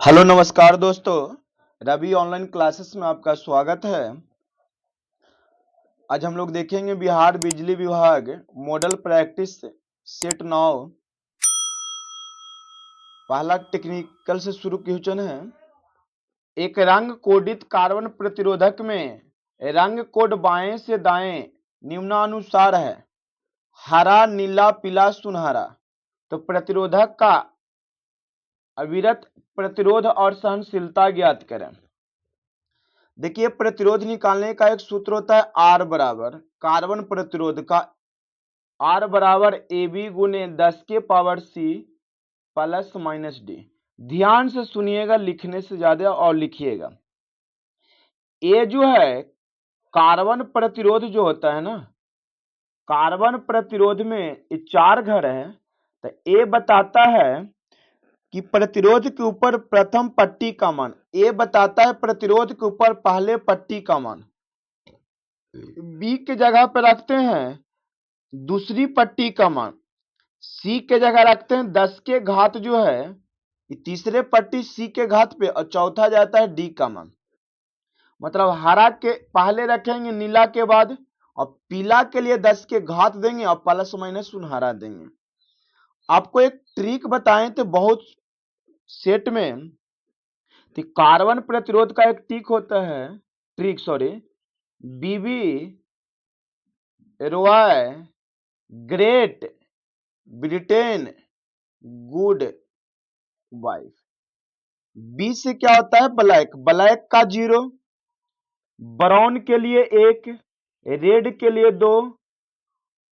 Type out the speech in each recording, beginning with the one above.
Hello नमस्कार दोस्तों, Ravi online classes में आपका स्वागत है। आज हम लोग देखेंगे बिहार बिजली विभाग मॉडल प्रैक्टिस सेट 9 पहला टेक्निकल से शुरू क्वेश्चन है। एक रंग कोडित कार्बन प्रतिरोधक में रंग कोड बाएं से दाएं निम्नानुसार है: हरा, नीला, पीला, सुनहरा। तो प्रतिरोधक का अविरत प्रतिरोध और सहनशीलता ज्ञात करें। देखिए, प्रतिरोध निकालने का एक सूत्र होता है आर बराबर कार्बन प्रतिरोध का आर बराबर ए बी गुने 10 के power C plus minus D. ध्यान से सुनिएगा, लिखने से ज्यादा और लिखिएगा। ए जो है कार्बन प्रतिरोध जो होता है ना, कार्बन प्रतिरोध में 4 घर है। तो ए बताता है कि प्रतिरोध के ऊपर प्रथम पट्टी का मान, ए बताता है प्रतिरोध के ऊपर पहले पट्टी का मान। बी के जगह पर रखते हैं दूसरी पट्टी का मान, सी के जगह रखते हैं 10 के घात जो है तीसरे पट्टी सी के घात पे, और चौथा जाता है डी का मान। मतलब हरा के पहले रखेंगे नीला के बाद, और पीला के लिए 10 के घात देंगे और प्लस माइनस सुनहरा देंगे। आपको एक ट्रिक बताएं तो बहुत सेट में तो कार्बन प्रतिरोध का एक trick B B Roy great Britain good wife. B से क्या होता है ब्लैक, ब्लैक का 0, ब्राउन के लिए 1, रेड के लिए 2,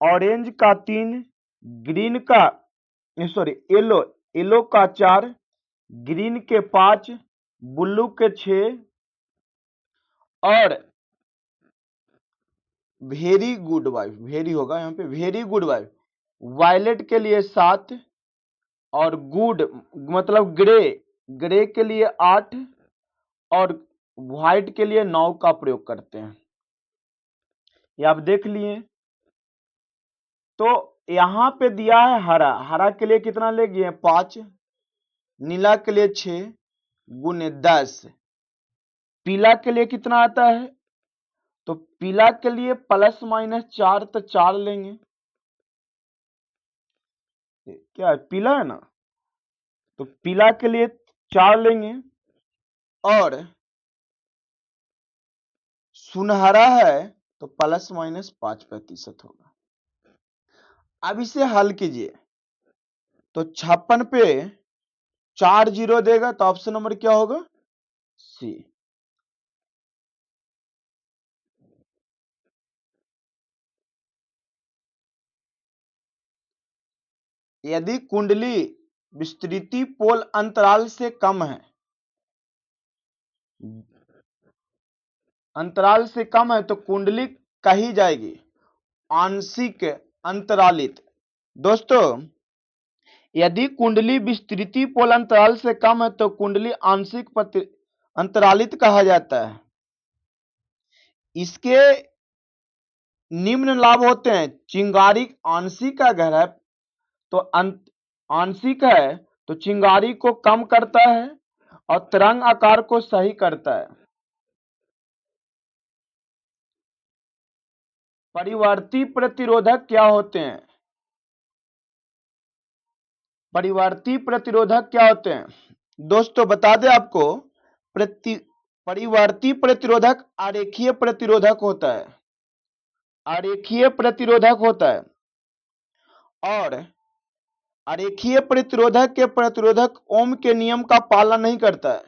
ऑरेंज का 3, ग्रीन का येलो, येलो का 4, ग्रीन के 5, ब्लू के 6 और वेरी गुड वाइफ, वेरी होगा यहाँ पे, वेरी गुड वाइफ वायलेट के लिए 7 और गुड मतलब ग्रे, ग्रे के लिए 8 और व्हाइट के लिए 9 का प्रयोग करते हैं। ये आप देख लिए। तो यहां पे दिया है हरा, हरा के लिए कितना ले गए 5, नीला के लिए 6 गुने 10, पीला के लिए कितना आता है, तो पीला के लिए प्लस माइनस 4, तो 4 लेंगे। क्या है पीला है ना, तो पीला के लिए 4 लेंगे। और सुनहरा है तो प्लस माइनस 5% होगा। अब इसे हल कीजिए तो 56 पे 4 0 देगा, तो ऑप्शन नंबर क्या होगा सी। यदि कुंडली विस्तृति पोल अंतराल से कम है, अंतराल से कम है तो कुंडली कही जाएगी आंशिक अंतरालित। दोस्तों, यदि कुंडली विस्तृति पोल अंतराल से कम है तो कुंडली आंशिक अंतरालित कहा जाता है। इसके निम्न लाभ होते हैं: चिंगारी आंशिक का घर है तो आंशिक है तो चिंगारी को कम करता है और तरंग आकार को सही करता है। परिवर्ती प्रतिरोधक क्या होते हैं? परिवर्ती प्रतिरोधक क्या होते हैं दोस्तों, बता दें आपको, परिवर्ती प्रतिरोधक आरेखीय प्रतिरोधक होता है, आरेखीय प्रतिरोधक होता है। और आरेखीय प्रतिरोधक के प्रतिरोधक ओम के नियम का पालन नहीं करता है।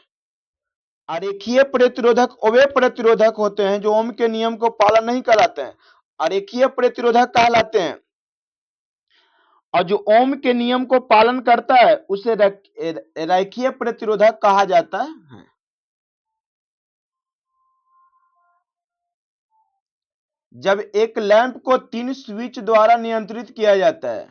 आरेखीय प्रतिरोधक वे प्रतिरोधक होते हैं जो ओम के नियम को पालन नहीं कराते हैं, आरेखीय प्रतिरोधक कहलाते हैं। और जो ओम के नियम को पालन करता है उसे रेखीय प्रतिरोधक कहा जाता है। जब एक लैंप को 3 स्विच द्वारा नियंत्रित किया जाता है,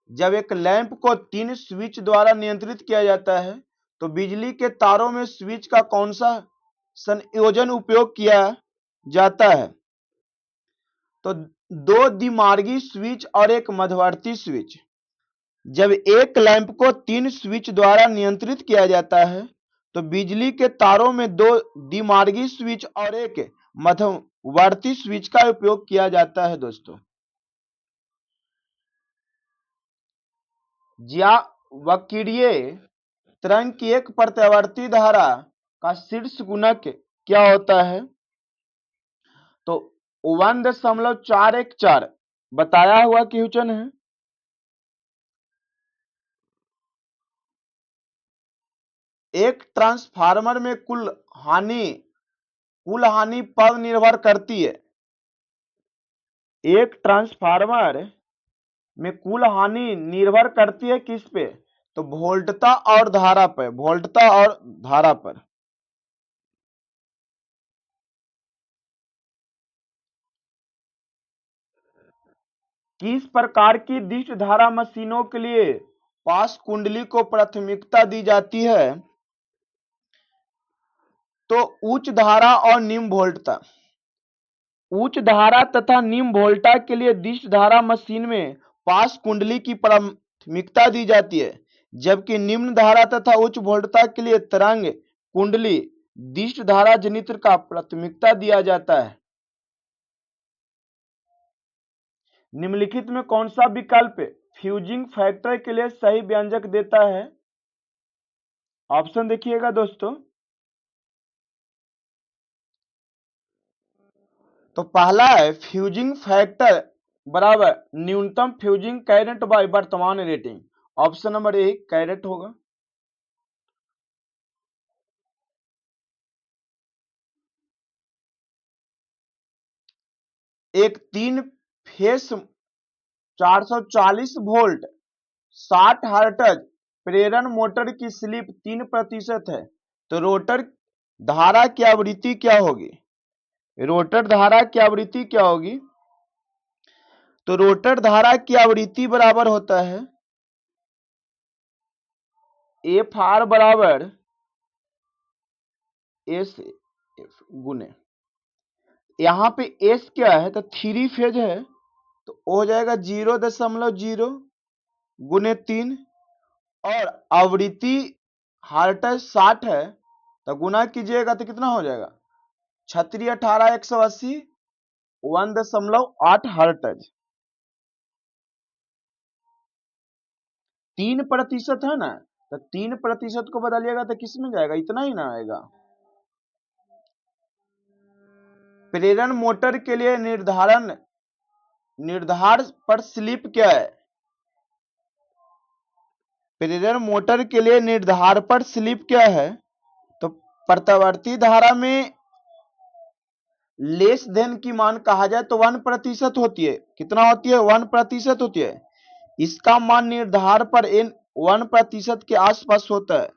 जब एक लैंप को 3 स्विच द्वारा नियंत्रित किया जाता है तो बिजली के तारों में स्विच का कौन सा संयोजन उपयोग किया जाता है? तो 2 द्विमार्गी स्विच और एक मध्यवर्ती स्विच। जब एक लैंप को 3 स्विच द्वारा नियंत्रित किया जाता है तो बिजली के तारों में 2 द्विमार्गी स्विच और एक मध्यवर्ती स्विच का उपयोग किया जाता है दोस्तों। ज्यावक्रीय तरंग की एक प्रत्यावर्ती धारा का शीर्ष गुणक क्या होता है? तो 1.414 बताया हुआ क्वेश्चन है। एक ट्रांसफार्मर में कुल हानि पर निर्भर करती है। एक ट्रांसफार्मर में कुल हानि निर्भर करती है किस पे? तो वोल्टता और धारा पर। वोल्टता और धारा पर। किस प्रकार की दिष्ट धारा मशीनों के लिए पास कुंडली को प्राथमिकता दी जाती है? तो उच्च धारा और निम्न वोल्टता। उच्च धारा तथा निम्न वोल्टता के लिए दिष्ट धारा मशीन में पास कुंडली की प्राथमिकता दी जाती है, जबकि निम्न धारा तथा उच्च वोल्टता के लिए तरंग कुंडली दिष्ट धारा जनित्र का प्राथमिकता दिया जाता है। निम्नलिखित में कौन सा विकल्प फ्यूजिंग फैक्टर के लिए सही व्यंजक देता है? ऑप्शन देखिएगा दोस्तों। तो पहला है फ्यूजिंग फैक्टर बराबर न्यूनतम फ्यूजिंग करंट बाय वर्तमान rating. Option number A correct होगा। एक 3 फेस 440 वोल्ट 60 हर्ट्ज प्रेरण मोटर की स्लिप 3% है, तो रोटर धारा की आवृत्ति क्या होगी? रोटर धारा की आवृत्ति क्या होगी? तो रोटर धारा की आवृत्ति बराबर होता है एफ आर बराबर एस गुने, यहाँ पे एस क्या है? तो 3 फेज है, तो हो जाएगा 0.0 गुने 3, और आवृत्ति हर्ट्ज 60 है, तो गुना कीजिएगा तो कितना हो जाएगा? 36 18 180 1.8 हर्ट्ज। 3% है ना, तो 3% को बदलिएगा तो किस में जाएगा? इतना ही ना आएगा। प्रेरण मोटर के लिए निर्धार पर स्लिप क्या है? प्रेरण मोटर के लिए निर्धार पर स्लिप क्या है? तो प्रत्यावर्ती धारा में लेस देन की मान कहा जाए तो 1% होती है। कितना होती है? 1% होती है। इसका मान निर्धार पर 1% के आसपास होता है।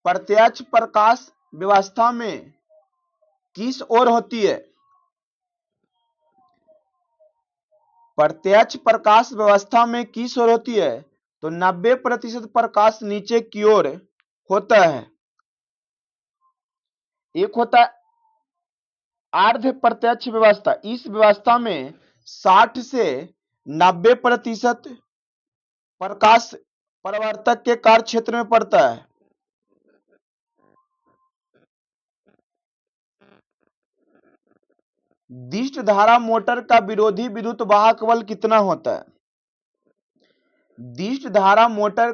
प्रत्यक्ष प्रकाश व्यवस्था में किस ओर होती है? प्रत्यक्ष प्रकाश व्यवस्था में किस ओर होती है? तो 90% प्रकाश नीचे की ओर होता है। एक होता है अर्ध प्रत्यक्ष व्यवस्था। इस व्यवस्था में 60 से 90% प्रकाश परावर्तक के कार्य क्षेत्र में पड़ता है। दिष्ट धारा मोटर का विरोधी विद्युत वाहक बल कितना होता है? दिष्ट धारा मोटर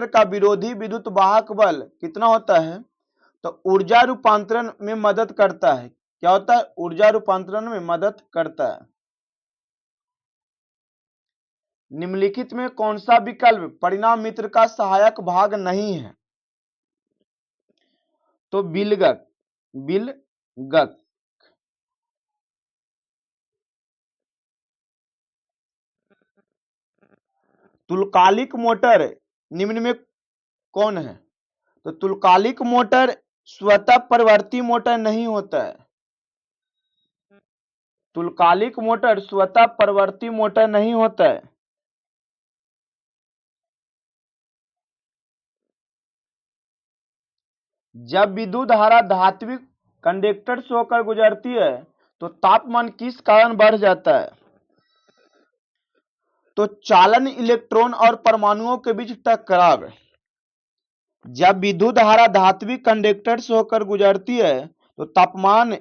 का विरोधी विद्युत वाहक बल कितना होता है? तो ऊर्जा रूपांतरण में मदद करता है। क्या होता है? ऊर्जा रूपांतरण में मदद करता है। निम्नलिखित में कौन सा विकल्प परिणाम मित्र का सहायक भाग नहीं है? तो बिलगक। तुल्यकालिक मोटर निम्न में कौन है? तो तुल्यकालिक मोटर स्वतः परिवर्ती मोटर नहीं होता है। तुल्यकालिक मोटर स्वतः परिवर्ती मोटर नहीं होता है। जब विद्युत धारा धात्विक कंडक्टर से होकर गुजरती है तो तापमान किस कारण बढ़ जाता है? तो चालन इलेक्ट्रॉन और परमाणुओं के बीच टकराव। जब विद्युत धारा धात्विक कंडक्टर से होकर गुजरती है तो तापमान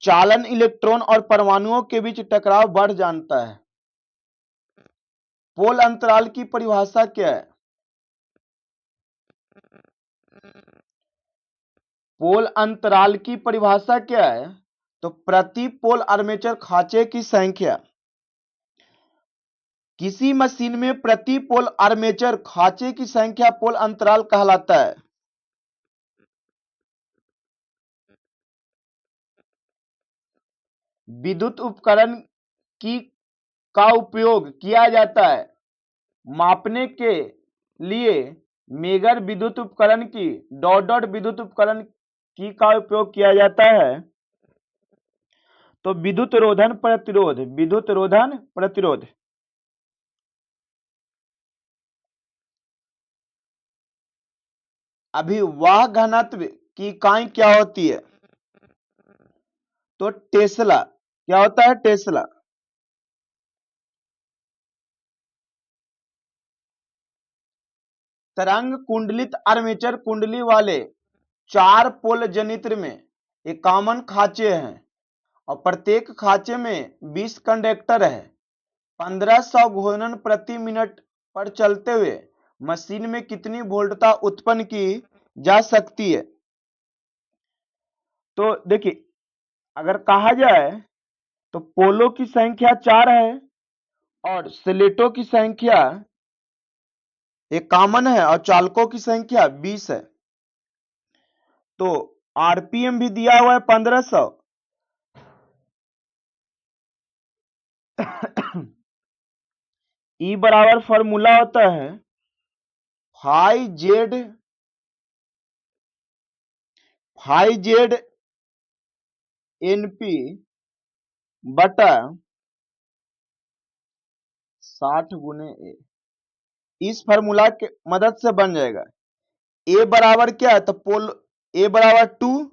चालन इलेक्ट्रॉन और परमाणुओं के बीच टकराव बढ़ जाता है। पोल अंतराल की परिभाषा क्या है? पोल अंतराल की परिभाषा क्या है? तो प्रति पोल आर्मेचर खांचे की संख्या। किसी मशीन में प्रति पोल आर्मेचर खांचे की संख्या पोल अंतराल कहलाता है। विद्युत उपकरण का उपयोग किया जाता है मापने के लिए मेगर विद्युत उपकरण की डॉट विद्युत उपकरण की का उपयोग किया जाता है। तो विद्युत रोधन प्रतिरोध, विद्युत रोधन प्रतिरोध। अभिवाह घनत्व की इकाई क्या होती है? तो टेस्ला। क्या होता है? टेस्ला। तरंग कुंडलित आर्मेचर कुंडली वाले 4 पोल जनित्र में 51 खांचे हैं और प्रत्येक खांचे में 20 कंडक्टर है। 1500 घूर्णन प्रति मिनट पर चलते हुए मशीन में कितनी वोल्टता उत्पन्न की जा सकती है? तो देखिए, अगर कहा जाए तो पोलों की संख्या 4 है और स्लेटों की संख्या 51 है और चालकों की संख्या 20 है। तो आरपीएम भी दिया हुआ है 1500। ई बराबर फॉर्मूला होता है फाई जेड एनपी बटा 60 गुने ए। इस फार्मूला के मदद से बन जाएगा। ए बराबर क्या है? तो पोल ए बराबर 2,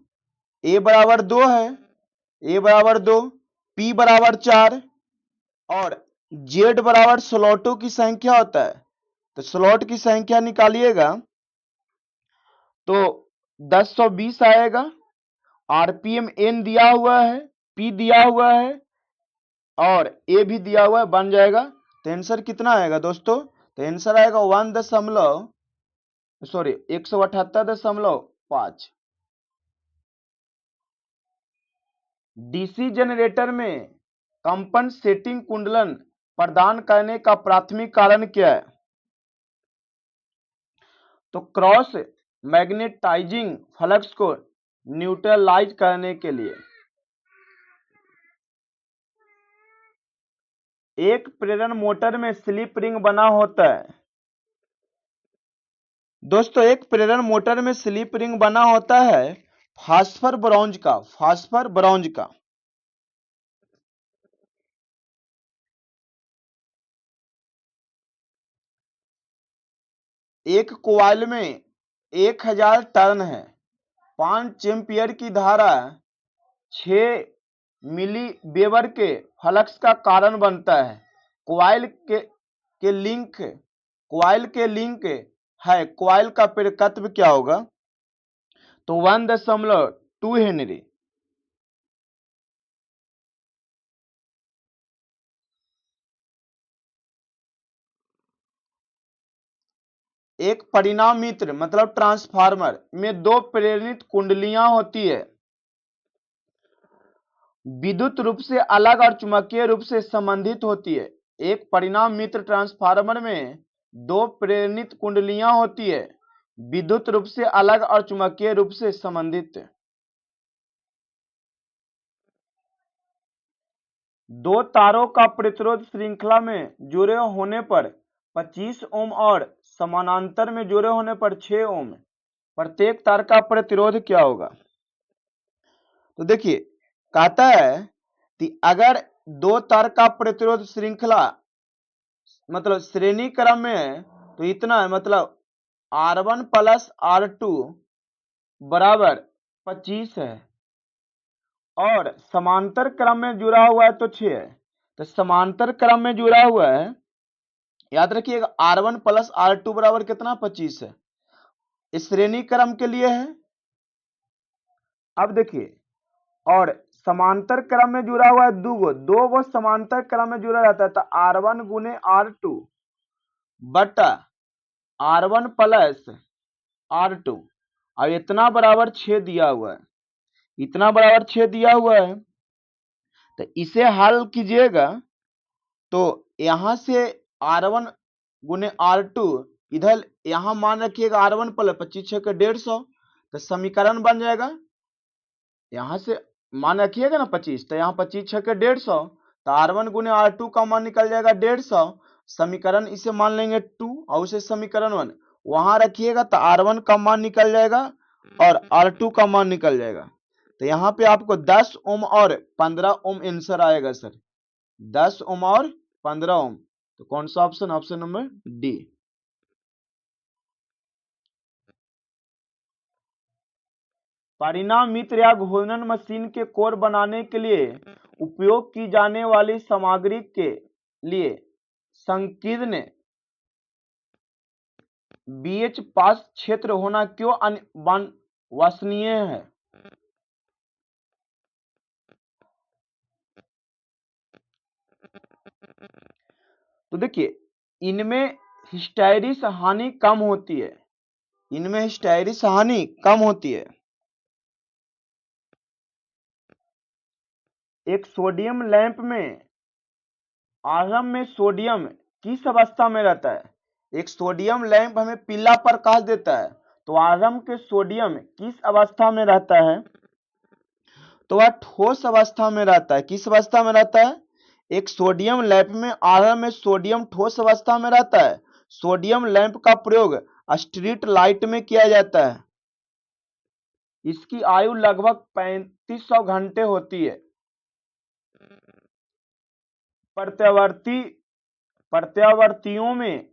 ए बराबर 2 है, ए बराबर 2, पी बराबर 4 और जेड बराबर स्लॉटों की संख्या होता है। तो स्लॉट की संख्या निकालिएगा तो 1020 आएगा। आरपीएम एन दिया हुआ है, पी दिया हुआ है और ए भी दिया हुआ है, बन जाएगा। तो आंसर कितना आएगा दोस्तों? तो आंसर आएगा 178.5। डीसी जनरेटर में कंपनसेटिंग कुंडलन प्रदान करने का प्राथमिक कारण क्या है? तो क्रॉस मैग्नेटाइजिंग फ्लक्स को न्यूट्रलाइज करने के लिए। एक प्रेरण मोटर में स्लिप रिंग बना होता है। दोस्तों, एक प्रेरण मोटर में स्लिप रिंग बना होता है फास्फर ब्रॉन्ज का। एक कॉइल में 1000 टर्न है। 5 एम्पियर की धारा 6 मिली वेबर के फ्लक्स का कारण बनता है। कॉइल के लिंक है। कॉइल का परिकत्व क्या होगा? तो 1.2 हेनरी। एक परिणामित्र मतलब ट्रांसफार्मर में 2 प्रेरित कुंडलियां होती है। विद्युत रूप से अलग और चुंबकीय रूप से संबंधित होती है। एक परिणामित्र ट्रांसफार्मर में 2 प्रेरित कुंडलियां होती है, विद्युत रूप से अलग और चुंबकीय रूप से संबंधित। 2 तारों का प्रतिरोध श्रृंखला में जुड़े होने पर 25 ओम और समानांतर में जुड़े होने पर 6 ओम। प्रत्येक तार का प्रतिरोध क्या होगा? तो देखिए, कहता है कि अगर 2 तार का प्रतिरोध श्रृंखला मतलब श्रेणी क्रम में है तो इतना है, मतलब R1 प्लस R2 बराबर 25 है और समांतर क्रम में जुड़ा हुआ है तो 6 है। तो समांतर क्रम में जुड़ा हुआ है याद रखिएगा R1 प्लस R2 बराबर कितना 25 है, इस श्रेणी क्रम के लिए है। अब देखिए, और समांतर क्रम में जुड़ा हुआ है दो गो समांतर क्रम में जुड़ा रहता है, तो R1 गुने R2 बटा R1 प्लस R2, और इतना बराबर 6 दिया हुआ है, इतना बराबर 6 दिया हुआ है। तो इसे हल कीजिएगा तो यहां से R1 गुने R2, इधर यहां मान रखिएगा R1 प्लस 25 6 के 150, तो समीकरण बन जाएगा, यहां से मान रखिएगा ना 25, तो यहाँ 25 6 के 150, तो R1 गुने R2 का मान निकल जाएगा 150, समीकरण इसे मान लेंगे 2 और उसे समीकरण 1 वहां रखिएगा तो R1 का मान निकल जाएगा और R2 का मान निकल जाएगा। तो यहाँ पे आपको 10 ओम और 15 ओम आंसर आएगा सर, 10 ओम और 15 ओम। तो कौन सा ऑप्शन, ऑप्शन नंबर डी। परिणाम मित्र या घूर्णन मशीन के कोर बनाने के लिए उपयोग की जाने वाली सामग्री के लिए संकीर्ण बीएच पास क्षेत्र होना क्यों अवांछनीय है? तो देखिए, इनमें हिस्टैरिस हानि कम होती है, इनमें हिस्टैरिस हानि कम होती है। एक सोडियम लैंप में आरंभ में सोडियम किस अवस्था में रहता है? एक सोडियम लैंप हमें पीला प्रकाश देता है, तो आरंभ के सोडियम किस अवस्था में रहता है? तो वह ठोस अवस्था में रहता है। किस अवस्था में रहता है? एक सोडियम लैंप में आरंभ में सोडियम ठोस अवस्था में रहता है। सोडियम लैंप का प्रयोग स्ट्रीट लाइट में किया जाता है। इसकी आयु लगभग 3500 घंटे होती है। प्रत्यावर्तियों में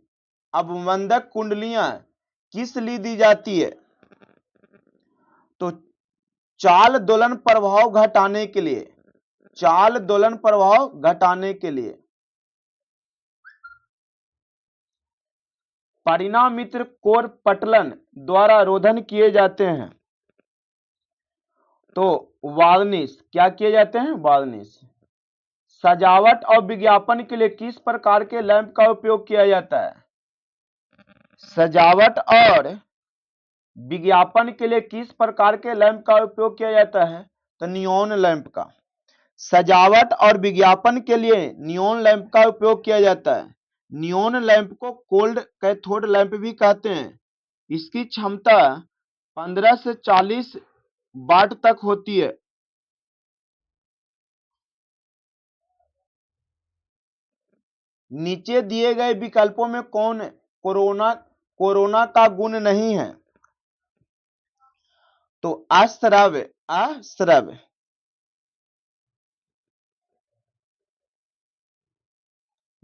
अवमंदक कुंडलियां किस लिए दी जाती है? तो चाल दोलन प्रभाव घटाने के लिए, चाल दोलन प्रभाव घटाने के लिए। परिणाम मित्र कोर पटलन द्वारा रोधन किए जाते हैं, तो वार्निश क्या किए जाते हैं? वार्निश। सजावट और विज्ञापन के लिए किस प्रकार के लैंप का उपयोग किया जाता है? सजावट और विज्ञापन के लिए किस प्रकार के लैंप का उपयोग किया जाता है? तो नियॉन लैंप का। सजावट और विज्ञापन के लिए नियॉन लैंप का उपयोग किया जाता है। नियॉन लैंप को कोल्ड कैथोड लैंप भी कहते हैं। इसकी क्षमता 15 से 40 वाट तक होती है। नीचे दिए गए विकल्पों में कौन कोरोना का गुण नहीं है? तो अश्रव्य, अश्रव्य।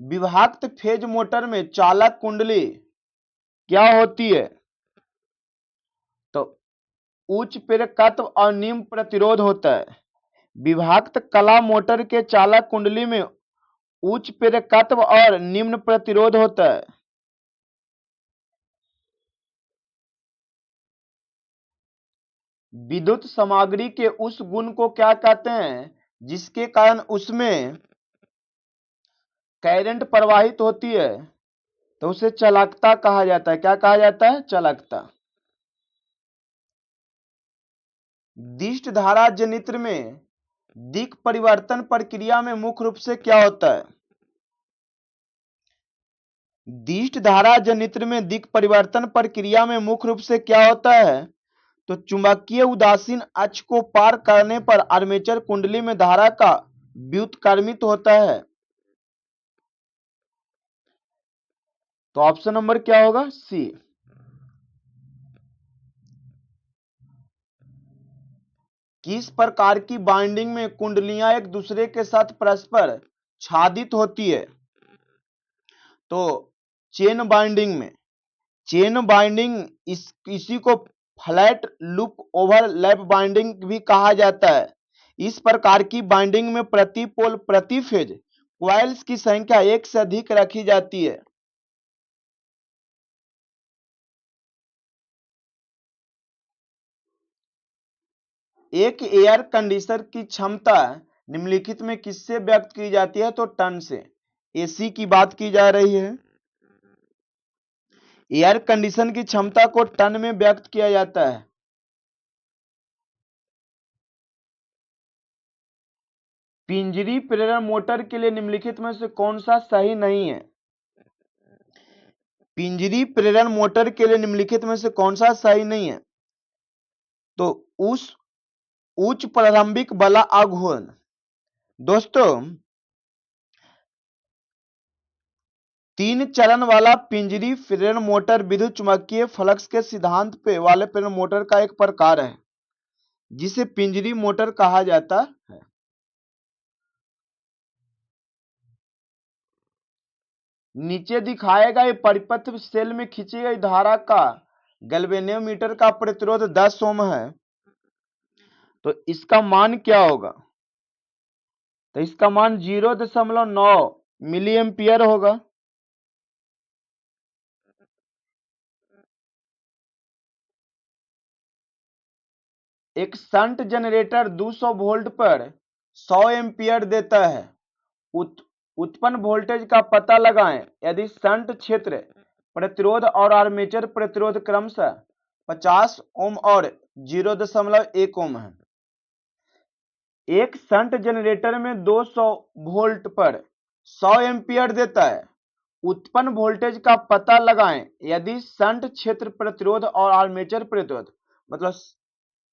विभक्त फेज मोटर में चालक कुंडली क्या होती है? तो उच्च प्रेरकत्व और निम्न प्रतिरोध होता है। विभक्त कला मोटर के चालक कुंडली में उच्च प्रेरकत्व और निम्न प्रतिरोध होता है। विद्युत सामग्री के उस गुण को क्या कहते हैं जिसके कारण उसमें करंट प्रवाहित होती है? तो उसे चालकता कहा जाता है। क्या कहा जाता है? चालकता। दिष्ट धारा जनित्र में दिक् परिवर्तन प्रक्रिया में मुख्य रूप से क्या होता है? दिष्ट धारा जनित्र में दिक् परिवर्तन प्रक्रिया में मुख्य रूप से क्या होता है? तो चुंबकीय उदासीन अक्ष को पार करने पर आर्मेचर कुंडली में धारा का व्युत्क्रमित होता है। तो ऑप्शन नंबर क्या होगा? सी। किस प्रकार की बाइंडिंग में कुंडलियां एक दूसरे के साथ परस्पर छादित होती है? तो चेन बाइंडिंग में। चेन बाइंडिंग इसी को फ्लैट लूप ओवरलैप बाइंडिंग भी कहा जाता है। इस प्रकार की बाइंडिंग में प्रति पोल प्रति फेज क्वाइल्स की संख्या एक से अधिक रखी जाती है। एक एयर कंडीशनर की क्षमता निम्नलिखित में किससे व्यक्त की जाती है? तो टन से। एसी की बात की जा रही है। एयर कंडीशन की क्षमता को टन में व्यक्त किया जाता है। पिंजरी प्रेरण मोटर के लिए निम्नलिखित में से कौन सा सही नहीं है? पिंजरी प्रेरण मोटर के लिए निम्नलिखित में से कौन सा सही नहीं है? तो उस उच्च प्रारंभिक बला आघूर्ण। दोस्तों, 3 चरण वाला पिंजरी प्रेरण मोटर विद्युत चुम्बकीय फ्लक्स के सिद्धांत पे वाले प्रेरण मोटर का एक प्रकार है जिसे पिंजरी मोटर कहा जाता है। नीचे दिखाए गए परिपथ सेल में खींची गई धारा का गैल्वेनोमीटर का प्रतिरोध 10 ओम है, तो इसका मान क्या होगा? तो इसका मान 0.9 मिली एम्पियर होगा। एक शंट जनरेटर 200 वोल्ट पर 100 एम्पियर देता है। उत्पन्न वोल्टेज का पता लगाएं यदि शंट क्षेत्र प्रतिरोध और आर्मेचर प्रतिरोध क्रमशः 50 ओम और 0.1 ओम है। एक शंट जनरेटर में 200 वोल्ट पर 100 एम्पियर देता है। उत्पन्न वोल्टेज का पता लगाएं यदि शंट क्षेत्र प्रतिरोध और आर्मेचर प्रतिरोध, मतलब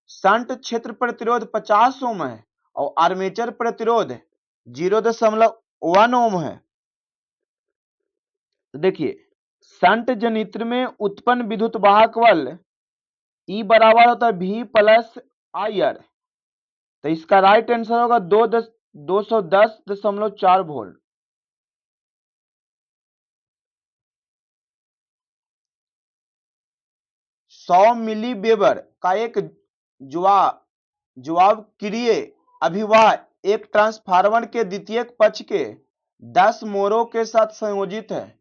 शंट क्षेत्र प्रतिरोध 50 ओम है और आर्मेचर प्रतिरोध 0.1 ओम है। देखिए, शंट जनित्र में उत्पन्न विद्युत वाहक बल E बराबर होता है V प्लस IR। तो इसका राइट आंसर होगा 210.4 वोल्ट। सौ मिली वेबर का एक जवाबक्रिय अभिवाह एक ट्रांसफार्मर के द्वितीयक पक्ष के 10 मोड़ों के साथ संयोजित है।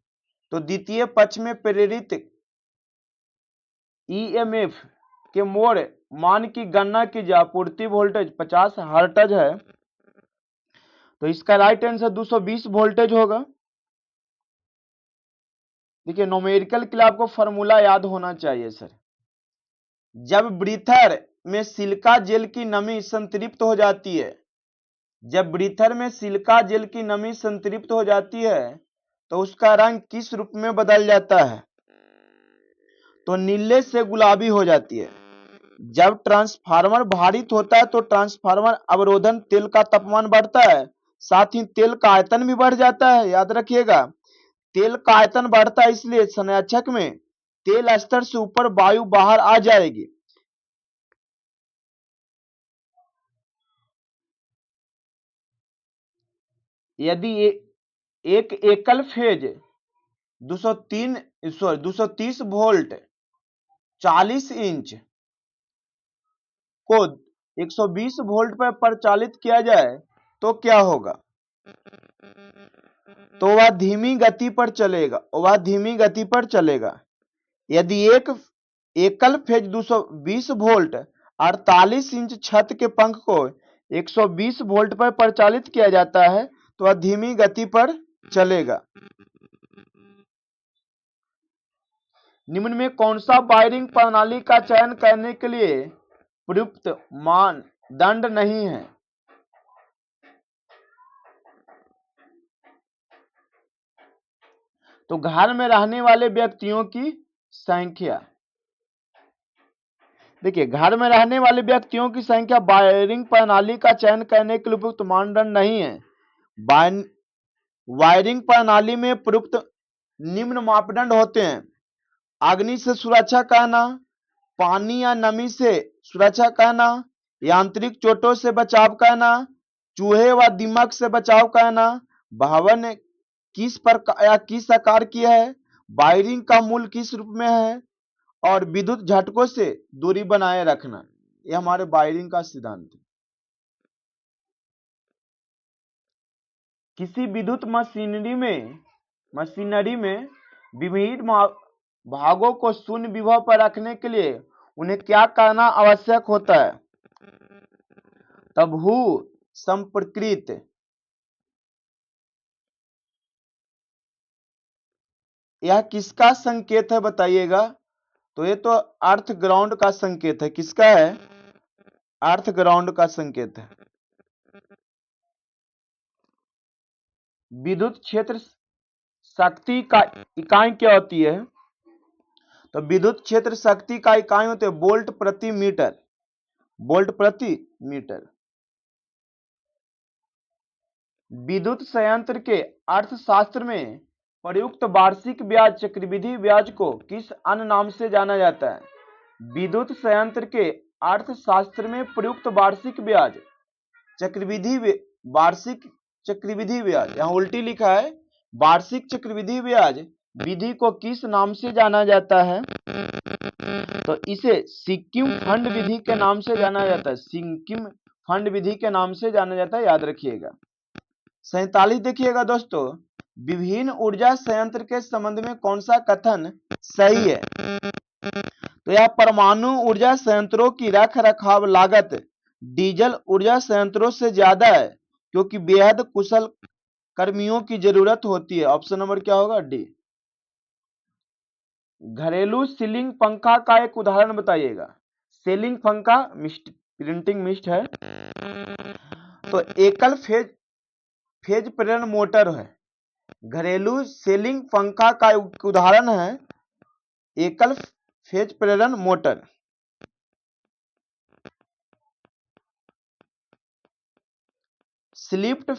तो द्वितीय पक्ष में प्रेरित ईएमएफ के मोड़ मान की गणना की जाए। पूर्ति वोल्टेज 50 हर्ट्ज है, तो इसका राइट आंसर 220 वोल्टेज होगा। देखिए, न्यूमेरिकल के लिए आपको फॉर्मूला याद होना चाहिए सर। जब ब्रीथर में सिलिका जेल की नमी संतृप्त हो जाती है, जब ब्रीथर में सिलिका जेल की नमी संतृप्त हो जाती है तो उसका रंग किस रूप में बदल जाता है? तो नीले से गुलाबी हो जाती है। जब ट्रांसफार्मर भारित होता है तो ट्रांसफार्मर अवरोधन तेल का तापमान बढ़ता है, साथ ही तेल का आयतन भी बढ़ जाता है। याद रखिएगा, तेल का आयतन बढ़ता है इसलिए संरक्षक में तेल स्तर से ऊपर वायु बाहर आ जाएगी। यदि एक एकल फेज 230 वोल्ट 40 इंच को 120 वोल्ट पर परिचालित किया जाए तो क्या होगा? तो वह धीमी गति पर चलेगा। यदि एक एकल फेज 220 वोल्ट 48 इंच छत के पंख को 120 वोल्ट पर परिचालित किया जाता है तो वह धीमी गति पर चलेगा। निम्न में कौन सा वायरिंग प्रणाली का चयन करने के लिए प्रयुक्त मानदंड नहीं है? तो घर में रहने वाले व्यक्तियों की संख्या। देखिए, घर में रहने वाले व्यक्तियों की संख्या वायरिंग प्रणाली का चयन करने के लिए उपयुक्त मानदंड नहीं है। वायरिंग प्रणाली में प्रयुक्त निम्न मापदंड होते हैं: अग्नि से सुरक्षा करना, पानी या नमी से सुरक्षा करना, यांत्रिक चोटों से बचाव करना, चूहे व दीमक से बचाव करना, भवन किस प्रकार या किस आकार की है, वायरिंग का मूल किस रूप में है, और विद्युत झटकों से दूरी बनाए रखना। यह हमारे वायरिंग का सिद्धांत है। किसी विद्युत मशीनरी में विभिन्न भागों को शून्य विभव पर रखने के लिए उन्हें क्या करना आवश्यक होता है? तभु संप्रकृत, यह किसका संकेत है बताइएगा? तो ये तो अर्थ ग्राउंड का संकेत है। किसका है? अर्थ ग्राउंड का संकेत है। विद्युत क्षेत्र शक्ति का इकाई क्या होती है? तो विद्युत क्षेत्र शक्ति का इकाई होते हैं वोल्ट प्रति मीटर, वोल्ट प्रति मीटर। विद्युत संयंत्र के अर्थशास्त्र में प्रयुक्त वार्षिक ब्याज चक्रवृद्धि ब्याज को किस अन्य नाम से जाना जाता है? विद्युत संयंत्र के अर्थशास्त्र में प्रयुक्त वार्षिक ब्याज वार्षिक चक्रवृद्धि ब्याज, यहाँ उल्टी लिखा है, वार्षिक चक्रवृद्धि ब्याज विधि को किस नाम से जाना जाता है? तो इसे सिक्किम फंड विधि के नाम से जाना जाता है। सिक्किम फंड विधि के नाम से जाना जाता है, याद रखिएगा। 47 देखिएगा दोस्तों, विभिन्न ऊर्जा संयंत्र के संबंध में कौन सा कथन सही है? तो यह परमाणु ऊर्जा संयंत्रों की रख रखाव लागत डीजल ऊर्जा संयंत्रों से ज्यादा है क्योंकि बेहद कुशल कर्मियों की जरूरत होती है। ऑप्शन नंबर क्या होगा? डी। घरेलू सीलिंग पंखा का एक उदाहरण बताइएगा। सीलिंग पंखा प्रिंटिंग मिस्ट है, तो एकल फेज प्रेरण मोटर है। घरेलू सीलिंग पंखा का उदाहरण है एकल फेज प्रेरण motor. Slipped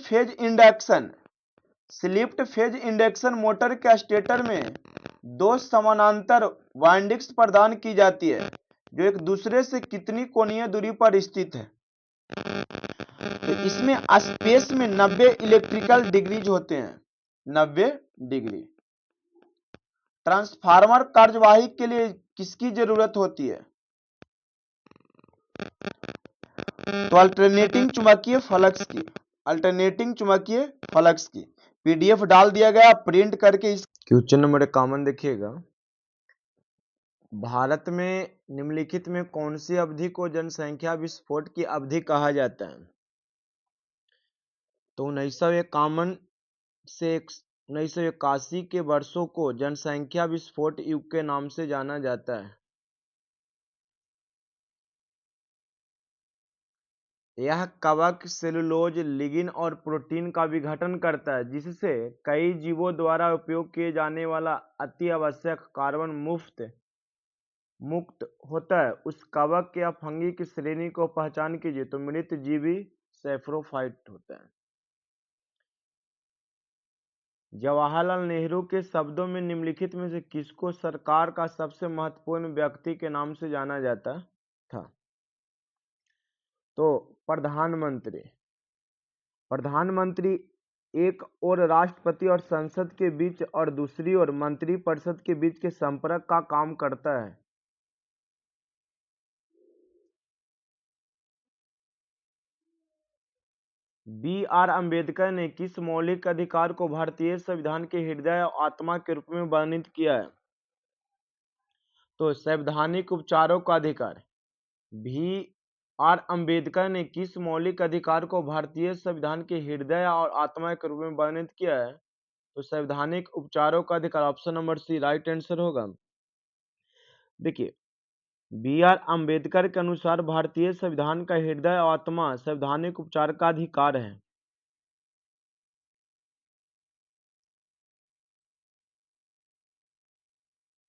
phase induction motor के स्टेटर में दो समानांतर वाइंडिंग्स प्रदान की जाती है जो एक दूसरे से कितनी कोणीय दूरी पर स्थित है? तो इसमें स्पेस में 90 इलेक्ट्रिकल डिग्रीज होते हैं, 90 डिग्री। ट्रांसफार्मर कार्यवाही के लिए किसकी जरूरत होती है? तो अल्टरनेटिंग चुंबकीय फ्लक्स की, अल्टरनेटिंग चुंबकीय फ्लक्स की। पीडीएफ डाल दिया गया, प्रिंट करके इस क्वेश्चन नंबर कॉमन देखिएगा। भारत में निम्नलिखित में कौन सी अवधि को जनसंख्या विस्फोट की अवधि कहा जाता है? तो 1951 से 1981 के वर्षों को जनसंख्या विस्फोट युग के नाम से जाना जाता है। यह कवक, सेलुलोज, लिग्निन और प्रोटीन का विघटन करता है जिससे कई जीवों द्वारा उपयोग किए जाने वाला अति आवश्यक कार्बन मुक्त होता है। उस कवक या फंगी की श्रेणी को पहचान कीजिए। तो मृत जीवी सैप्रोफाइट होता है। जवाहरलाल नेहरू के शब्दों में निम्नलिखित में से किसको सरकार का सबसे महत्वपूर्ण व्यक्ति के नाम से जाना जाता था? तो प्रधानमंत्री एक और राष्ट्रपति और संसद के बीच और दूसरी ओर मंत्रिपरिषद के बीच के संपर्क का काम करता है। बी.आर. अम्बेडकर ने किस मौलिक अधिकार को भारतीय संविधान के हृदय और आत्मा के रूप में वर्णित किया है? तो संवैधानिक उपचारों का अधिकार। बी.आर. अम्बेडकर ने किस मौलिक अधिकार को भारतीय संविधान के हृदय और आत्मा के रूप में वर्णित किया है? तो संवैधानिक उपचारों का अधिकार। Option number C right answer होगा। देखिए, बी.आर. अम्बेडकर के अनुसार भारतीय संविधान का हृदय और आत्मा संवैधानिक उपचार का अधिकार है।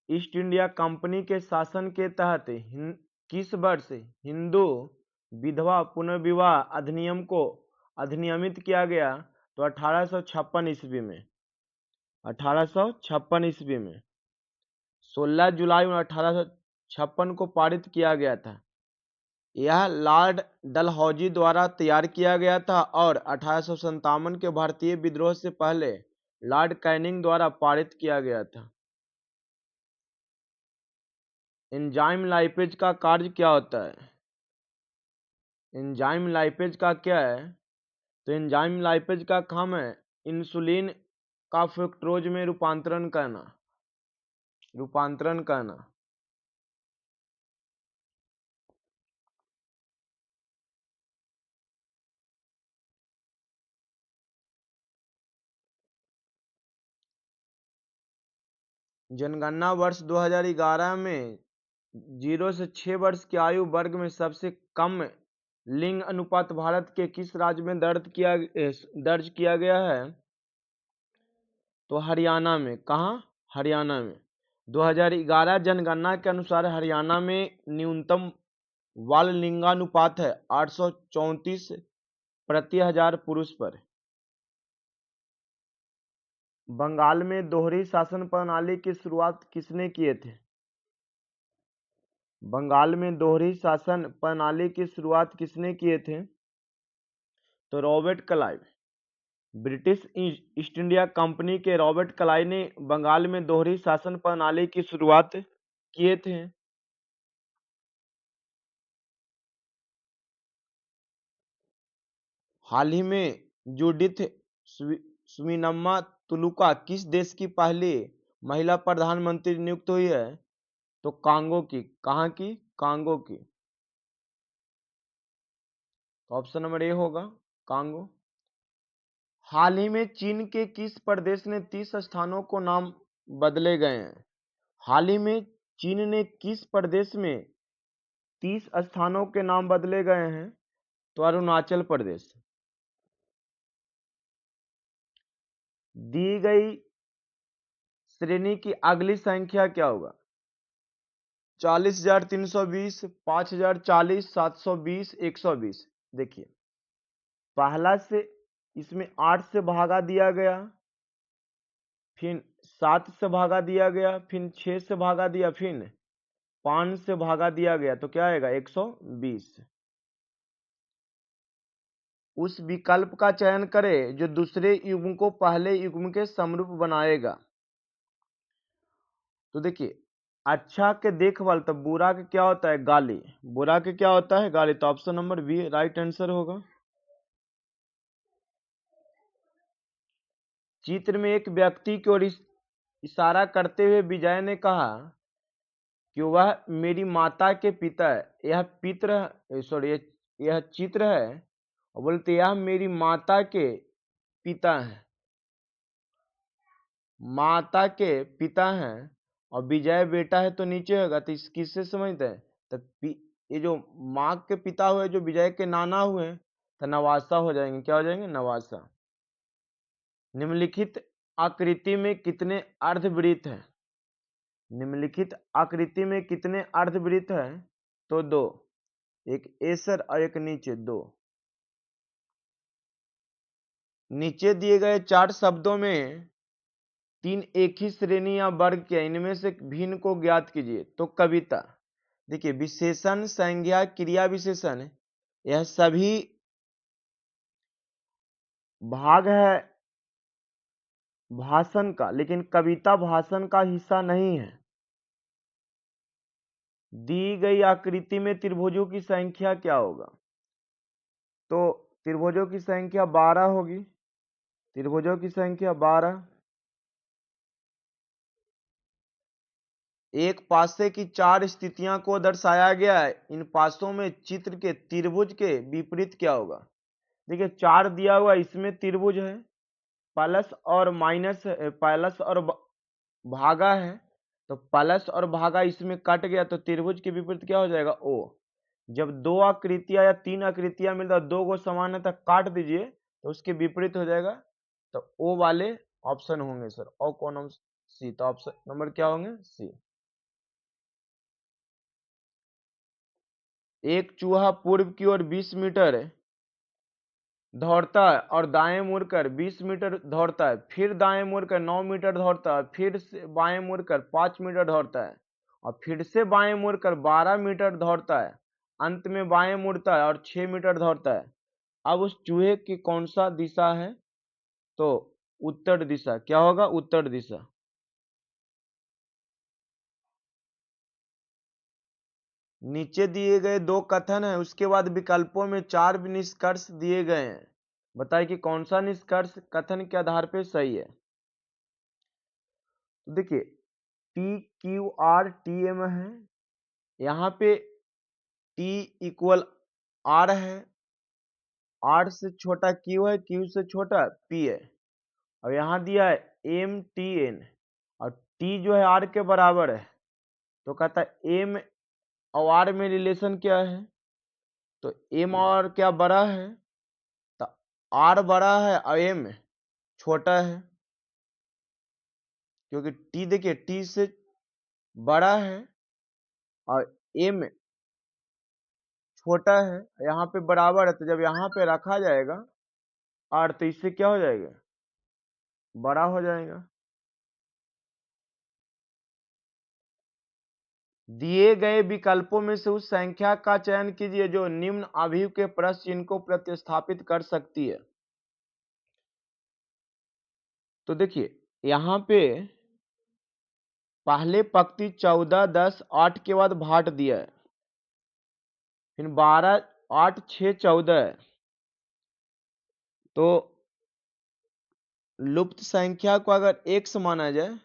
ईस्ट इंडिया कंपनी के शासन के तहत किस वर्ष हिंदू विधवा पुनर्विवाह अधिनियम को अधिनियमित किया गया? तो 1856 ईस्वी में। 1856 ईस्वी में 16 जुलाई 1856 को पारित किया गया था। यह लॉर्ड डलहौजी द्वारा तैयार किया गया था और 1857 के भारतीय विद्रोह से पहले लॉर्ड कैनिंग द्वारा पारित किया गया था। एंजाइम लाइपेज का कार्य क्या होता है? एंजाइम लाइपेज का क्या है? तो एंजाइम लाइपेज का काम है इंसुलिन का फ्रुक्टोज में रूपांतरण करना। जनगणना वर्ष 2011 में 0 से 6 वर्ष की आयु वर्ग में सबसे कम लिंग अनुपात भारत के किस राज्य में दर्ज किया गया है? तो हरियाणा में। कहाँ? हरियाणा में। 2011 जनगणना के अनुसार हरियाणा में न्यूनतम बाल लिंगानुपात है 834 प्रति 1000 पुरुष पर। बंगाल में दोहरी शासन प्रणाली की शुरुआत किसने किए थे? बंगाल में दोहरी शासन प्रणाली की शुरुआत किसने किए थे? तो Robert Clive. British east India company के रॉबर्ट क्लाइव ने बंगाल में दोहरी शासन प्रणाली की शुरुआत किए थे। हाल ही में जूडिथ सुमीनम्मा तुलुका किस देश की पहली महिला प्रधानमंत्री नियुक्त हुई है? तो कांगो की। कहाँ की? कांगो की। तो ऑप्शन नंबर ए होगा कांगो। हाल ही में चीन के किस प्रदेश ने 30 स्थानों को नाम बदले गए हैं? हाल ही में चीन ने किस प्रदेश में 30 स्थानों के नाम बदले गए हैं? तो अरुणाचल प्रदेश। दी गई श्रेणी की अगली संख्या क्या होगा? 40,320, 5,040, 720, 120। देखिए, पहला से इसमें 8 से भागा दिया गया, फिर 7 से भागा दिया गया, फिर 6 से भागा दिया, फिर 5 से भागा दिया गया, तो क्या आएगा? 120। उस विकल्प का चयन करें जो दूसरे युग्म को पहले युग्म के समरूप बनाएगा। तो देखिए, अच्छा के देखभाल, तो बुरा के क्या होता है? गाली। बुरा के क्या होता है? गाली। तो option number B right answer होगा। चित्र में एक व्यक्ति की ओर इशारा करते हुए विजय ने कहा कि वह मेरी माता के पिता है। यह चित्र है, और बोलते यह मेरी माता के पिता हैं, माता के पिता हैं, और विजय बेटा है तो नीचे होगा। तो इस किससे समझते हैं? तो ये जो माँ के पिता हुए, जो विजय के नाना हुए, तो नवासा हो जाएंगे। क्या हो जाएंगे? नवासा। निम्नलिखित आकृति में कितने अर्धवृत्त हैं? निम्नलिखित आकृति में कितने अर्धवृत्त हैं? तो 2, एक ऐसर और एक नीचे 2। नीचे दिए गए 4 शब्दों में 3 एक ही श्रेणी या वर्ग के, इनमें से भिन्न को ज्ञात कीजिए। तो कविता। देखिए, विशेषण, संज्ञा, क्रिया विशेषण, यह सभी भाग है भाषण का, लेकिन कविता भाषण का हिस्सा नहीं है। दी गई आकृति में त्रिभुजों की संख्या क्या होगा? तो त्रिभुजों की संख्या 12 होगी। त्रिभुजों की संख्या 12। एक पासे की 4 स्थितियां को दर्शाया गया है। इन पासों में चित्र के त्रिभुज के विपरीत क्या होगा? देखिए, 4 दिया हुआ, इसमें त्रिभुज है, प्लस और माइनस, प्लस और भागा है, तो प्लस और भागा इसमें कट गया, तो त्रिभुज के विपरीत क्या हो जाएगा? ओ। जब 2 आकृतियां या 3 आकृतियां मिल जाए, 2 को समान है, तो काट दीजिए, तो उसके विपरीत हो जाएगा। तो ओ वाले ऑप्शन होंगे सर। और कौन? सी। तो ऑप्शन नंबर क्या होंगे? सी। एक चूहा पूर्व की ओर 20 मीटर दौड़ता है और दाएं मुड़कर 20 मीटर दौड़ता है, फिर दाएं मुड़कर 9 मीटर दौड़ता है, फिर से बाएं मुड़कर 5 मीटर दौड़ता है, और फिर से बाएं मुड़कर 12 मीटर दौड़ता है, अंत में बाएं मुड़ता है और 6 मीटर दौड़ता है। अब उस चूहे की कौन सा दिशा है? तो उत्तर दिशा। क्या होगा? उत्तर दिशा। नीचे दिए गए 2 कथन है, उसके बाद विकल्पों में 4 निष्कर्ष दिए गए हैं। बताइए कि कौन सा निष्कर्ष कथन के आधार पर सही है। तो देखिए, PQRTM है, यहाँ पे T इक्वल R है, R से छोटा Q है, Q से छोटा P है, और यहाँ दिया है MTN, और टी जो है आर के बराबर है, तो कहता है एम और आर में रिलेशन क्या है, तो एम और क्या बड़ा है, तो आर बड़ा है और एम छोटा है, क्योंकि टी देखिए टी से बड़ा है और एम छोटा है, यहाँ पे बराबर है, तो जब यहाँ पे रखा जाएगा आर तो इससे क्या हो जाएगा, बड़ा हो जाएगा। दिए गए विकल्पों में से उस संख्या का चयन कीजिए जो निम्न अवयव के प्रश्न चिन्ह को प्रतिस्थापित कर सकती है। तो देखिए यहाँ पे पहले पंक्ति 14, 10, 8 के बाद भाट दिया है, फिर 12, 8, 6, 14 है, तो लुप्त संख्या को अगर x माना जाए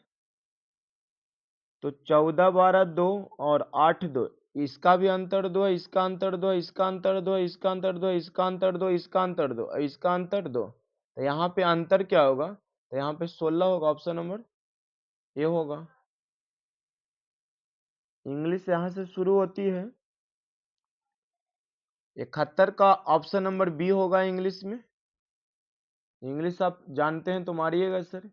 तो 14, 12, 2 और 8, 2, इसका भी अंतर 2 है, इसका अंतर 2 है, इसका अंतर 2 है, इसका अंतर 2 है, इसका अंतर 2, इसका अंतर 2, इसका अंतर 2, तो यहाँ पे अंतर क्या होगा, तो यहाँ पे 16 होगा, ऑप्शन नंबर ए होगा। इंग्लिश यहाँ से शुरू होती है, 71 का ऑप्शन नंबर बी होगा इंग्लिश में। इंग्लिश आप जानते हैं तो मारिएगा सर।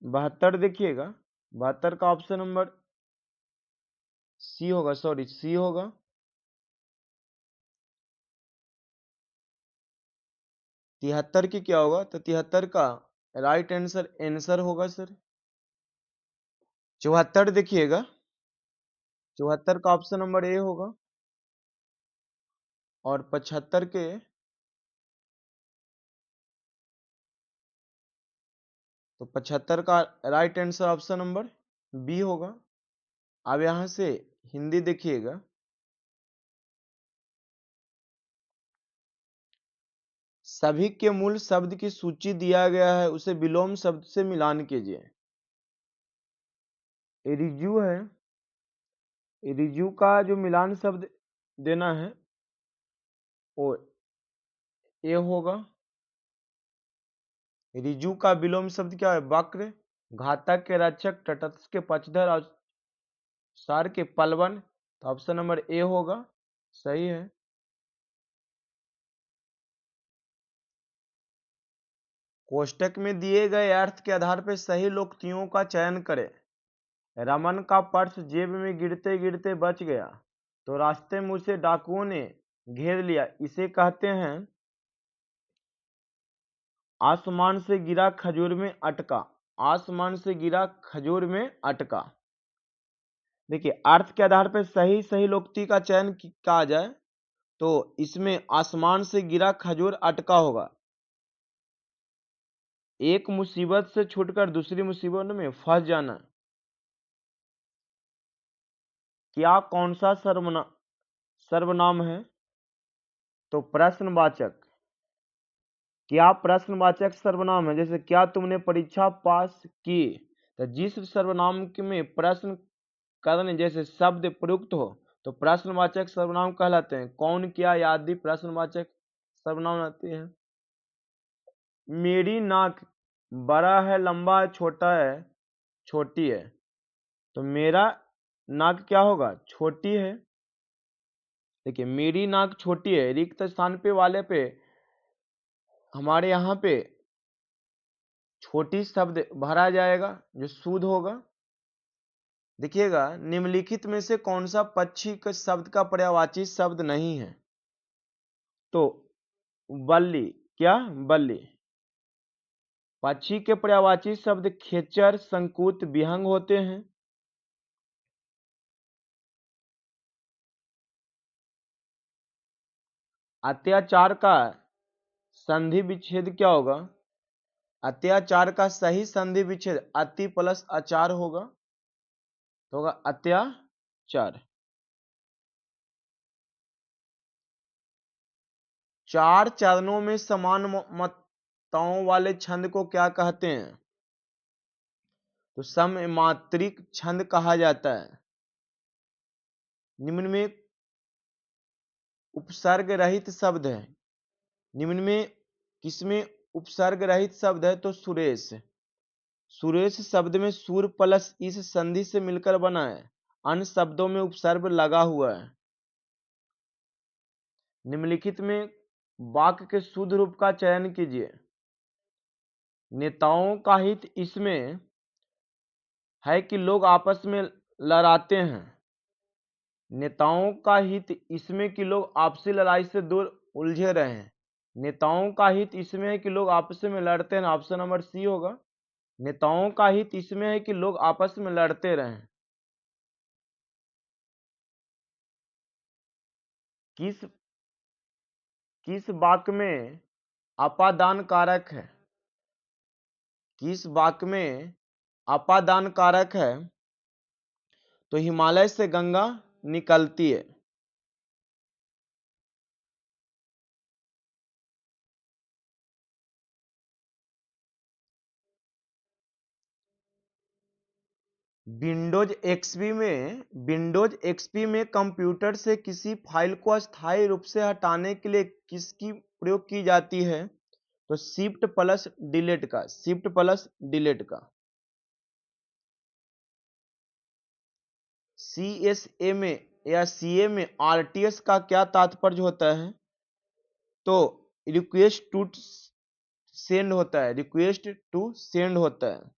72 देखिएगा, 72 का ऑप्शन नंबर सी होगा, सॉरी सी होगा। 73 की क्या होगा, तो 73 का राइट आंसर होगा सर। 74 देखिएगा, 74 का ऑप्शन नंबर ए होगा, और 75 के तो 75 का right answer option number B होगा। अब यहां से हिंदी देखिएगा, सभी के मूल शब्द की सूची दिया गया है, उसे विलोम शब्द से मिलान कीजिए। रिज्यू है, रिज्यू का जो मिलान शब्द देना है वो ए होगा। रिजु का विलोम शब्द क्या है, वक्र, घातक के रक्षक, तटस्थ के पक्षधर और सार के पलवन, तो ऑप्शन नंबर ए होगा, सही है। कोष्टक में दिए गए अर्थ के आधार पर सही लोकोक्तियों का चयन करें। रमन का पर्स जेब में गिरते गिरते बच गया, तो रास्ते में उसे डाकुओं ने घेर लिया, इसे कहते हैं आसमान से गिरा खजूर में अटका। आसमान से गिरा खजूर में अटका। देखिए अर्थ के आधार पर सही सही लोकोक्ति का चयन कहा जाए तो इसमें आसमान से गिरा खजूर अटका होगा। एक मुसीबत से छूटकर दूसरी मुसीबत में फंस जाना। क्या कौन सा सर्वनाम है, तो प्रश्नवाचक। क्या प्रश्नवाचक सर्वनाम है, जैसे क्या तुमने परीक्षा पास की, तो जिस सर्वनाम में प्रश्न करने जैसे शब्द प्रयुक्त हो तो प्रश्नवाचक सर्वनाम कहलाते हैं। कौन, क्या आदि प्रश्नवाचक सर्वनाम आते हैं। मेरी नाक बड़ा है, लंबा है, छोटा है, छोटी है, तो मेरा नाक क्या होगा, छोटी है। देखिए मेरी नाक छोटी है, रिक्त स्थान पे वाले पे हमारे यहाँ पे छोटी शब्द भरा जाएगा जो शुद्ध होगा। देखिएगा निम्नलिखित में से कौन सा पक्षी के शब्द का पर्यायवाची शब्द नहीं है, तो बल्ली, क्या बल्ली। पक्षी के पर्यायवाची शब्द खेचर, संकुत, विहंग होते हैं। अत्याचार का संधि विच्छेद क्या होगा, अत्याचार का सही संधि विच्छेद अति प्लस आचार होगा, तो होगा अत्याचार। चार चरणों में समान मात्राओं वाले छंद को क्या कहते हैं, तो सममात्रिक छंद कहा जाता है। निम्न में उपसर्ग रहित शब्द है, निम्न में किसमें उपसर्ग रहित शब्द है, तो सुरेश। सुरेश शब्द में सूर प्लस इस संधि से मिलकर बना है, अन्य शब्दों में उपसर्ग लगा हुआ है। निम्नलिखित में वाक्य के शुद्ध रूप का चयन कीजिए। नेताओं का हित इसमें है कि लोग आपस में लड़ाते हैं। नेताओं का हित इसमें कि लोग आपसी लड़ाई से दूर उलझे रहे हैं। नेताओं का हित इसमें है कि लोग आपस में लड़ते हैं, ऑप्शन नंबर सी होगा। नेताओं का हित इसमें है कि लोग आपस में लड़ते रहें। किस वाक्य में अपादान कारक है? किस वाक्य में अपादान कारक है? तो हिमालय से गंगा निकलती है। विंडोज एक्सपी में कंप्यूटर से किसी फाइल को अस्थायी रूप से हटाने के लिए किसकी प्रयोग की जाती है? तो शिफ्ट प्लस डिलीट का। सीएसए में या सीए में आरटीएस का क्या तात्पर्य होता है? तो रिक्वेस्ट टू सेंड होता है।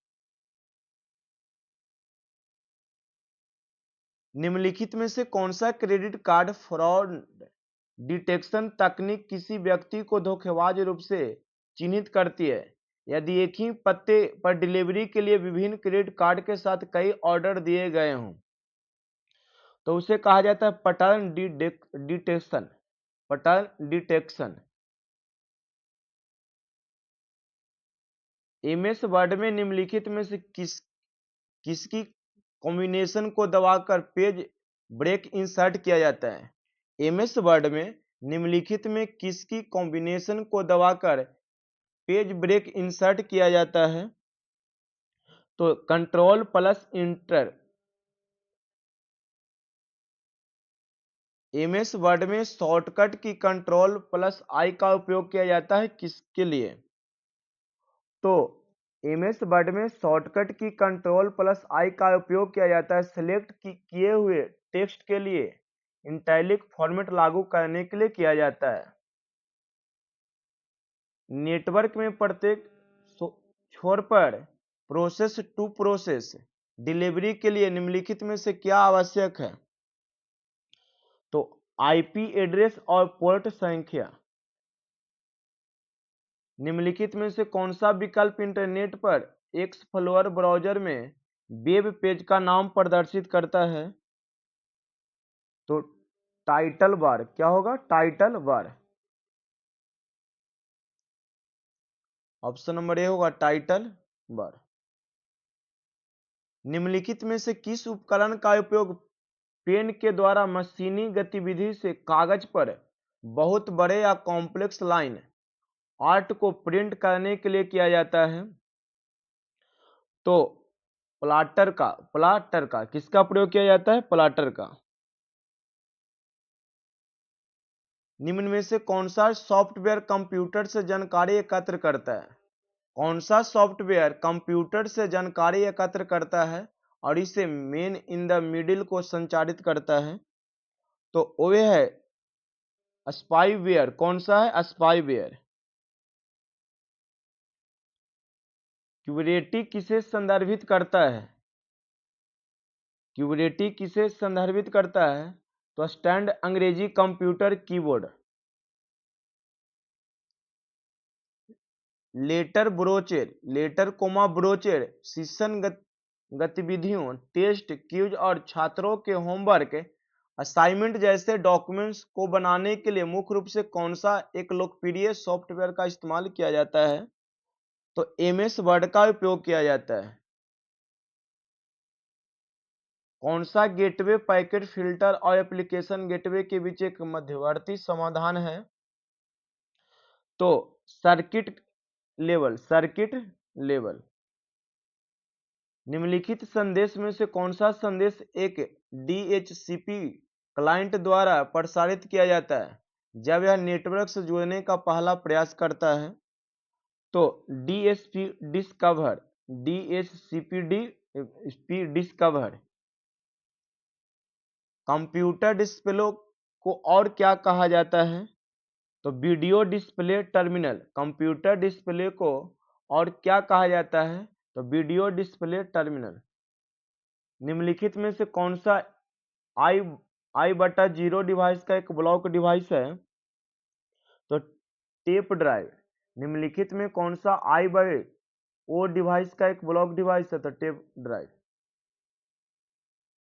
निम्नलिखित में से कौन सा क्रेडिट कार्ड फ्रॉड डिटेक्शन तकनीक किसी व्यक्ति को धोखेबाज रूप से चिन्हित करती है? यदि एक ही पते पर डिलीवरी के लिए विभिन्न क्रेडिट कार्ड के साथ कई ऑर्डर दिए गए हों तो उसे कहा जाता है पैटर्न डिटेक्शन। एमएस वर्ड में निम्नलिखित में से किसकी कॉम्बिनेशन को दबाकर पेज ब्रेक इंसर्ट किया जाता है? एमएस वर्ड में निम्नलिखित में किसकी कॉम्बिनेशन को दबाकर पेज ब्रेक इंसर्ट किया जाता है? तो control plus inter. MS word में शॉर्टकट की कंट्रोल प्लस आई का उपयोग किया जाता है किसके लिए? तो एमएस वर्ड में शॉर्टकट की कंट्रोल प्लस आई का उपयोग किया जाता है सिलेक्ट किए हुए टेक्स्ट के लिए इटैलिक फॉर्मेट लागू करने के लिए किया जाता है। नेटवर्क में प्रत्येक छोर पर प्रोसेस टू प्रोसेस डिलीवरी के लिए निम्नलिखित में से क्या आवश्यक है? तो आईपी एड्रेस और पोर्ट संख्या। निम्नलिखित में से कौन सा विकल्प इंटरनेट पर एक्सप्लोरर ब्राउजर में वेब पेज का नाम प्रदर्शित करता है? तो टाइटल बार। क्या होगा? Title bar. Option number A होगा टाइटल बार। निम्नलिखित में से किस उपकरण का उपयोग पेन के द्वारा मशीनी गतिविधि से कागज पर बहुत बड़े या कॉम्प्लेक्स लाइन आर्ट को प्रिंट करने के लिए किया जाता है? तो प्लाटर का। किसका प्रयोग किया जाता है? प्लाटर का। निम्न में से कौन सा सॉफ्टवेयर कंप्यूटर से जानकारी एकत्र करता है? कौन सा सॉफ्टवेयर कंप्यूटर से जानकारी एकत्र करता है और इसे मेन इन द मिडिल को संचालित करता है? तो वो है स्पाईवेयर। कौन सा है? स्पाईवेयर। क्यूरेटी किसे संदर्भित करता है? क्यूरेटी किसे संदर्भित करता है? तो स्टैंड अंग्रेजी कंप्यूटर कीबोर्ड। लेटर ब्रोचर शिक्षण गतिविधियों टेस्ट क्यूज और छात्रों के होमवर्क असाइनमेंट जैसे डॉक्यूमेंट्स को बनाने के लिए मुख्य रूप से कौन सा एक लोकप्रिय सॉफ्टवेयर का इस्तेमाल किया जाता है? तो एमएस वर्ड का उपयोग किया जाता है। कौन सा गेटवे पैकेट फिल्टर और एप्लीकेशन गेटवे के बीच एक मध्यवर्ती समाधान है? तो सर्किट लेवल। निम्नलिखित संदेश में से कौन सा संदेश एक डीएचसीपी क्लाइंट द्वारा प्रसारित किया जाता है जब यह नेटवर्क से जुड़ने का पहला प्रयास करता है? तो DSP DSCP discover. Computer display को और क्या कहा जाता है? तो video display terminal. Computer display को और क्या कहा जाता है? तो वीडियो डिस्प्ले टर्मिनल। निम्नलिखित में से कौन सा I/0 डिवाइस का एक ब्लॉक डिवाइस है? तो टेप ड्राइव। निम्नलिखित में कौन सा I/O डिवाइस का एक ब्लॉक डिवाइस है? तो टेप ड्राइव।